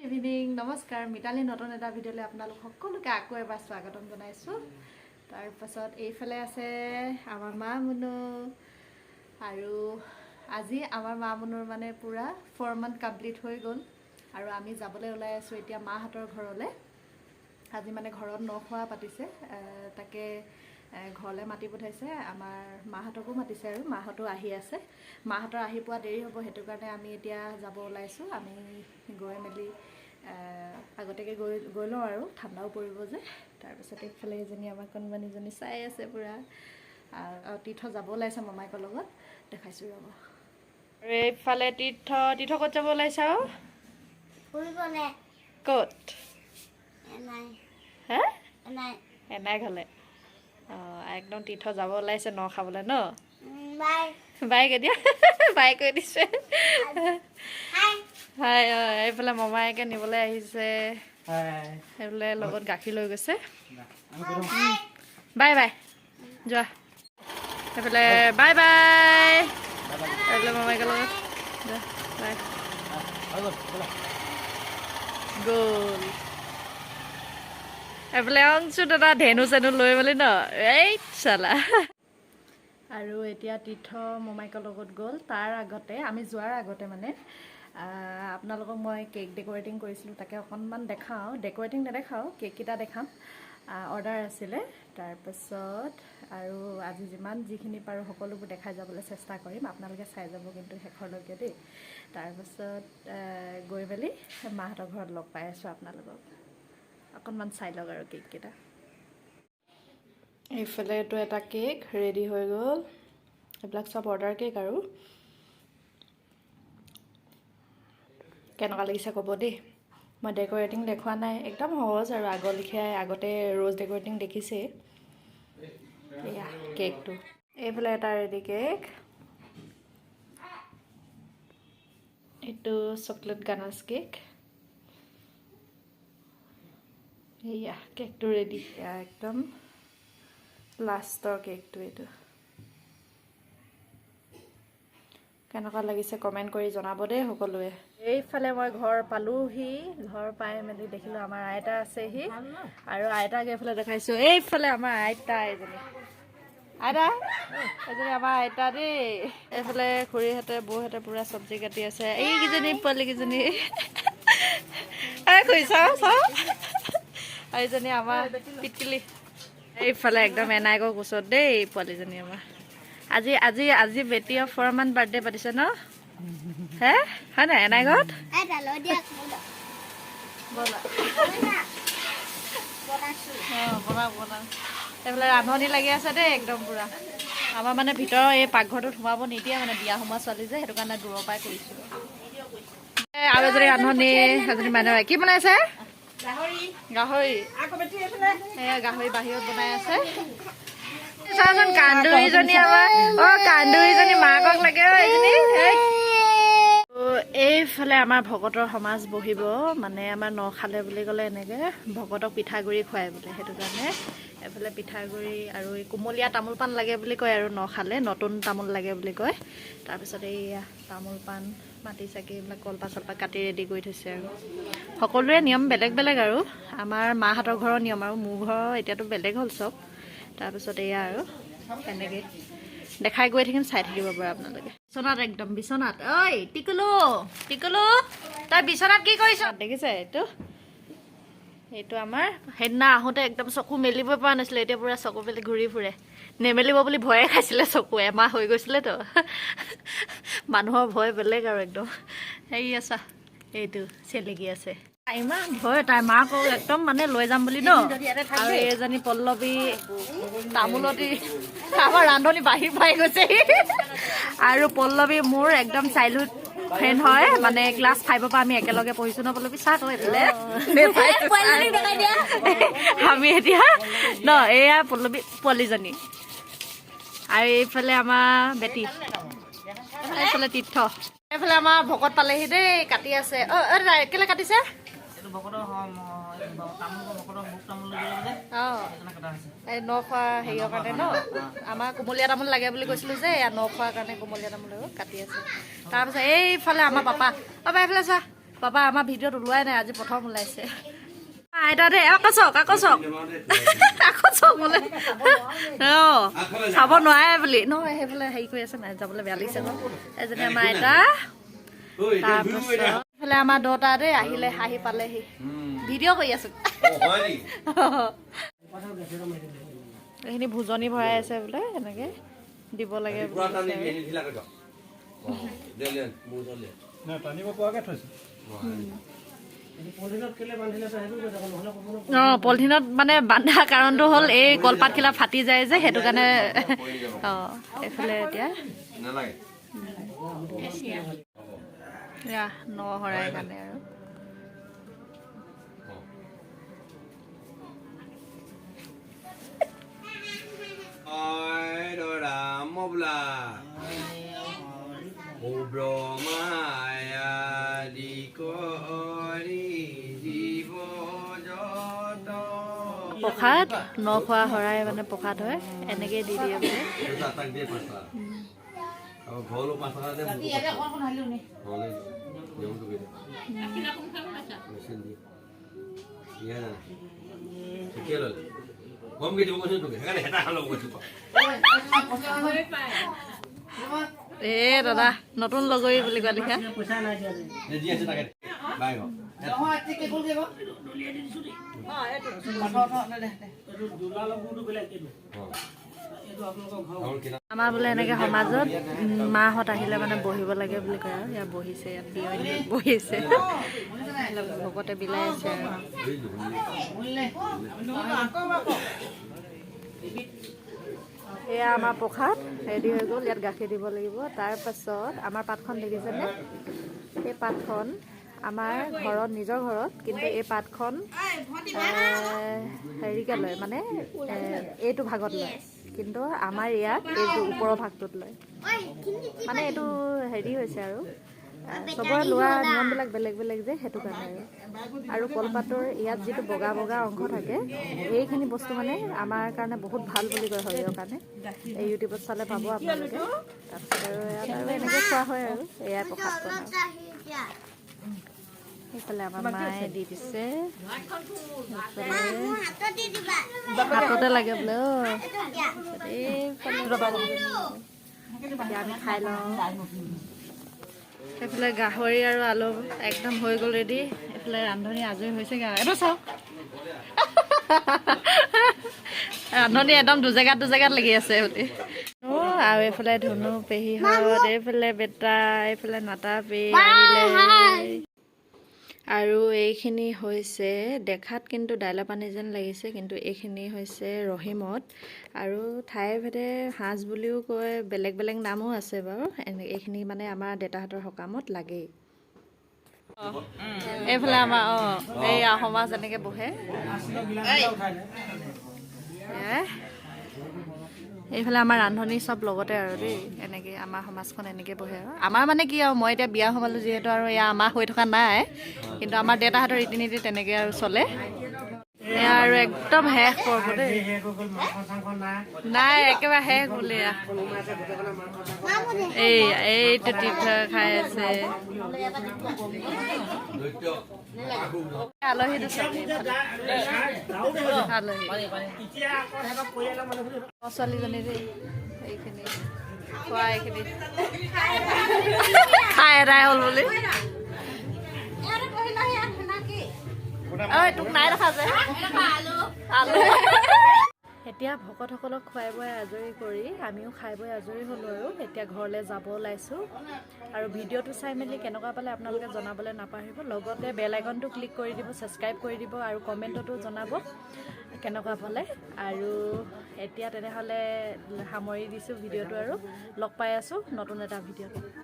Good evening নমস্কাৰ মিতালী নতুন এটা ভিডিঅ'লৈ আপোনালোক সকলোকে আকৌ এবাৰ স্বাগতম জনাইছোঁ। তাৰপাছত এইফালে আছে আমাৰ মা মুনু আৰু আজি আমাৰ মা মুনুৰ মানে পূৰা 4 মান্থ কমপ্লিট হৈ গ'ল আৰু আমি যাবলৈ ওলাই আছোঁ এতিয়া মাহঁতৰ ঘৰলৈ। আজি মানে ঘৰত নখোৱা পাতিছে, তাকে ঘৰলৈ মাতি পঠাইছে। আমাৰ মাহঁতকো মাতিছে আৰু মাহঁতো আহি আছে। মাহঁতৰ আহি পোৱা দেৰি হ'ব, সেইটো কাৰণে আমি এতিয়া যাব ওলাইছোঁ। আমি গৈ মেলি আগতীয়াকৈ গৈ লওঁ আৰু ঠাণ্ডাও পৰিব যে। তাৰপিছত এইফালে এজনী আমাৰ কণমানিজনী চাই আছে পূৰা। তীৰ্থ যাব ওলাইছে মমাইকৰ লগত, দেখাইছোঁ ৰ'ব। আৰু এইফালে তীৰ্থ ক'ত যাব ওলাইছা? ক'ত? হে এনাই ঘৰলৈ। অঁ, একদম তীৰ্থ যাব ওলাইছে ন খাবলৈ ন। বাই কেতিয়া বাই কৈ দিছে হয়। এইফালে মমায়েকে নিবলৈ আহিছে, সেইফালে লগত গাখীৰ লৈ গৈছে। বাই বাই যোৱা, সেইফালে বাই বাই। এইফালে মমায়েকৰ লগত যোৱা বাই গ'ল। এইফালে অংশু দাদা ধেনু চেনু লৈ মেলি ন এই চালা। আৰু এতিয়া তীৰ্থ মমাইকৰ লগত গ'ল। তাৰ আগতে আমি যোৱাৰ আগতে মানে আপোনালোকক মই কেক ডেক'ৰেটিং কৰিছিলোঁ, তাকে অকণমান দেখাওঁ। ডেক'ৰেটিং নেদেখাওঁ, কেককেইটা দেখাম। অৰ্ডাৰ আছিলে। তাৰপাছত আৰু আজি যিখিনি পাৰোঁ সকলোবোৰ দেখাই যাবলৈ চেষ্টা কৰিম। আপোনালোকে চাই যাব কিন্তু শেষৰলৈকে দেই। তাৰপাছত গৈ মেলি মাহঁতৰ ঘৰত লগ পাই আছোঁ আপোনালোকক। অকণমান চাই লওক আৰু কেককেইটা। এইফালে এইটো এটা কেক ৰেডি হৈ গ'ল। এইবিলাক চব অৰ্ডাৰ কেক আৰু কেনেকুৱা লাগিছে ক'ব দেই। মই ডেক'ৰেটিং দেখুওৱা নাই, একদম সহজ আৰু আগৰ লিখিয়াই। আগতে ৰ'জ ডেক'ৰেটিং দেখিছেই। এয়া কেকটো। এইফালে এটা ৰেডি কেক, এইটো চকলেট গানাছ কেক। এয়া কেকটো ৰেডি, একদম লাষ্টৰ কেকটো এইটো। কেনেকুৱা লাগিছে কমেণ্ট কৰি জনাব দেই সকলোৱে। এইফালে মই ঘৰ পালোহি। ঘৰ পাই মেলি দেখিলোঁ আমাৰ আইতা আছেহি আৰু আইতাক এইফালে দেখাইছোঁ। এইফালে আমাৰ আইতা এজনী আমাৰ আইতা দেই। এইফালে খুৰীহঁতে বৌহঁতে পূৰা চব্জি কাটি আছে। এইকেইজনী পোৱালীকেইজনী খুৰী চাওঁ চাওঁ। আৰু এইজনী আমাৰ পিটকিলি। এইফালে একদম এনাইকৰ কোচত দেই পোৱালীজনী আমাৰ। আজি বেটীৰ 4 মান্থ বাৰ্থডে পাতিছে ন? হে হয় নাই এনাই ঘৰত? বনাম। এইফালে ৰান্ধনি লাগি আছে দেই একদম পূৰা। আমাৰ মানে ভিতৰৰ এই পাকঘৰটোত সোমাব নিদিয়ে, মানে বিয়া সোমোৱা ছোৱালী যে, সেইটো কাৰণে দূৰৰ পৰাই কৰিছোঁ। আৰু এজনী ৰান্ধনি, এজনী মানুহে কি বনাইছে? গাহৰি। এয়া গাহৰি বাহিৰত বনাই আছে। চাচোন কান্দুৰিজনী আমাৰ। কান্দুৰিজনী মাকক লাগে এইজনী। এইফালে আমাৰ ভকতৰ সমাজ বহিব, মানে আমাৰ নখালে বুলি ক'লে এনেকৈ ভকতক পিঠাগুড়ি খুৱাই বোলে। সেইটো কাৰণে এইফালে পিঠাগুড়ি আৰু এই কোমলীয়া তামোল পাণ লাগে বুলি কয় আৰু নখালে নতুন তামোল লাগে বুলি কয়। তাৰপিছত এইয়া তামোল পাণ, মাটি চাকি, এইবিলাক কলপাত চলপাত কাটি ৰেডি কৰি থৈছে আৰু সকলোৰে নিয়ম বেলেগ বেলেগ আৰু আমাৰ মাহঁতৰ ঘৰৰ নিয়ম আৰু মোৰ ঘৰৰ এতিয়াতো বেলেগ হ'ল চব। তাৰপিছত এয়া আৰু এনেকৈ দেখাই গৈ থাকিম, চাই থাকিব পাৰে আপোনালোকে। বিচনাত একদম বিচনাত। ঐ টিকুলু তই বিচনাত কি কৰিছ? দেখিছে এইটো আমাৰ সেইদিনা আহোঁতে একদম চকু মেলিবই পৰা নাছিলে, এতিয়া পূৰা চকু মেলি ঘূৰি ফুৰে। নেমেলিব বুলি ভয়ে খাইছিলে, চকু এমাহ হৈ গৈছিলেতো। মানুহৰ ভয় বেলেগ আৰু একদম। হেৰি আছা এইটো চেলেকি আছে, ইমান ভয় তাই মাকক একদম মানে লৈ যাম বুলি ন। আৰু এইজনী পল্লৱী তামোলতি আমাৰ ৰান্ধনি বাঢ়ি পাই গৈছে। আৰু পল্লৱী মোৰ একদম চাইল্ডহুড ফ্ৰেণ্ড হয়, মানে ক্লাছ 5ৰ পৰা আমি একেলগে পঢ়িছোঁ ন। পল্লৱী চাহ কওঁ এইফালে আমি এতিয়া ন। এয়া পল্লৱী পোৱালীজনী আৰু এইফালে আমাৰ বেটী, এইফালে তীৰ্থ। এইফালে আমাৰ ভকত পালেহি দেই, কাটি আছে। কেলে কাটিছে? এই নখোৱা হেৰিয়ৰ কাৰণে ন। আমাৰ কোমলীয়া তামোল লাগে বুলি কৈছিলোঁ যে, এয়া নখোৱাৰ কাৰণে কোমলীয়া তামোল কাটি আছে। তাৰপিছত এইফালে আমাৰ পাপা এইফালে চোৱা, পাপা আমাৰ ভিডিঅ'ত ওলোৱাই নাই আজি প্ৰথম ওলাইছে আইতা দে আকৌ চক আকৌ চক বোলে চাব নোৱাৰে বুলি নহয় সেইফালে হেৰি কৰি আছে নাই যাবলৈ বেয়া লাগিছে ন এজনী আমাৰ আইতা তাৰপাছত এইফালে আমাৰ দেউতা দেই আহিলে আহি পালেহি ভিডিঅ' কৰি আছো এইখিনি ভোজনী ভৰাই আছে বোলে এনেকে দিব লাগে পলিথিনত মানে বান্ধা কাৰণটো হ'ল এই কলপাতখিলা ফাটি যায় যে সেইটো কাৰণে এইফালে এতিয়া নশৰাই কাৰণে আৰু প্ৰসাদ নখোৱা শৰাই মানে প্ৰসাদ হয় এনেকেই দি দিয়ে বোলে দাদা নতুন লগৰী বুলি কোৱা লিখা আমাৰ বোলে এনেকে সমাজত মাহঁত আহিলে মানে বহিব লাগে বুলি কয় আৰু ইয়াত বহিছে ইয়াত বহিছে ভকতে বিলাই আছে আৰু এয়া আমাৰ প্ৰসাদ ৰেডি হৈ গ'ল ইয়াত গাখীৰ দিব লাগিব তাৰপাছত আমাৰ পাতখন দেখিছেনে এই পাতখন আমাৰ ঘৰত নিজৰ ঘৰত কিন্তু এই পাতখন হেৰিকে লয় মানে এইটো ভাগত লয় কিন্তু আমাৰ ইয়াত এইটো ওপৰৰ ভাগটোত লয় মানে এইটো হেৰি হৈছে আৰু চবৰে লোৱা নিয়মবিলাক বেলেগ বেলেগ যে সেইটো কাৰণে আৰু কলপাতৰ ইয়াত যিটো বগা বগা অংশ থাকে এইখিনি বস্তু মানে আমাৰ কাৰণে বহুত ভাল বুলি কয় শৰীৰৰ কাৰণে এই ইউটিউবত চালে পাব আপোনালোকে তাৰপিছত আৰু ইয়াত আৰু এনেকৈ খোৱা হয় আৰু এয়াই প্ৰসাদকণ সেইফালে আমাৰ মায়ে দি দিছে হাততে লাগে বোলে আমি খাই লওঁ এইফালে গাহৰি আৰু আলু একদম হৈ গ'ল ৰেডি এইফালে ৰান্ধনি আজৰি হৈছে এইটো চাওক ৰান্ধনি একদম দুজেগাত লাগি আছে বুলি আৰু এইফালে ধুনু পেহীহঁত এইফালে বেটা এইফালে নাতা পেহী আহিলে আৰু এইখিনি হৈছে দেখাত কিন্তু দাইলাপানী যেন লাগিছে কিন্তু এইখিনি হৈছে ৰহিমত আৰু ঠাই ভেদে সাজ বুলিও কয় বেলেগ বেলেগ নামো আছে বাৰু এইখিনি মানে আমাৰ দেউতাহঁতৰ সকামত লাগেই এইফালে আমাৰ এই সমাজ এনেকৈ বহে এইফালে আমাৰ ৰান্ধনি চব লগতে আৰু দেই এনেকৈ আমাৰ সমাজখন এনেকৈ বহে আৰু আমাৰ মানে কি আৰু মই এতিয়া বিয়া সোমালোঁ যিহেতু আৰু এয়া আমাৰ হৈ থকা নাই কিন্তু আমাৰ দেউতাহঁতৰ ৰীতি নীতি তেনেকৈ আৰু চলে এয়া আৰু একদম শেষ পৰ্ব দেই নাই একেবাৰে শেষ বোলে এইটো তীৰ্থ খাই আছে আলহীটো আলহী ছোৱালীজনী দেই এইখিনি খোৱা এইখিনি খাই এদাই হ'ল বুলি তোক নাই দেখা যে এতিয়া ভকতসকলক খুৱাই বোৱাই আজৰি কৰি আমিও খাই বৈ আজৰি হ'লোঁ আৰু এতিয়া ঘৰলৈ যাব ওলাইছোঁ আৰু ভিডিঅ'টো চাই মেলি কেনেকুৱা পালে আপোনালোকে জনাবলৈ নাপাহৰিব লগতে বেল আইকনটো ক্লিক কৰি দিব ছাবস্ক্ৰাইব কৰি দিব আৰু কমেণ্টতো জনাব কেনেকুৱা পালে আৰু এতিয়া তেনেহ'লে সামৰি দিছোঁ ভিডিঅ'টো আৰু লগ পাই আছোঁ নতুন এটা ভিডিঅ'ত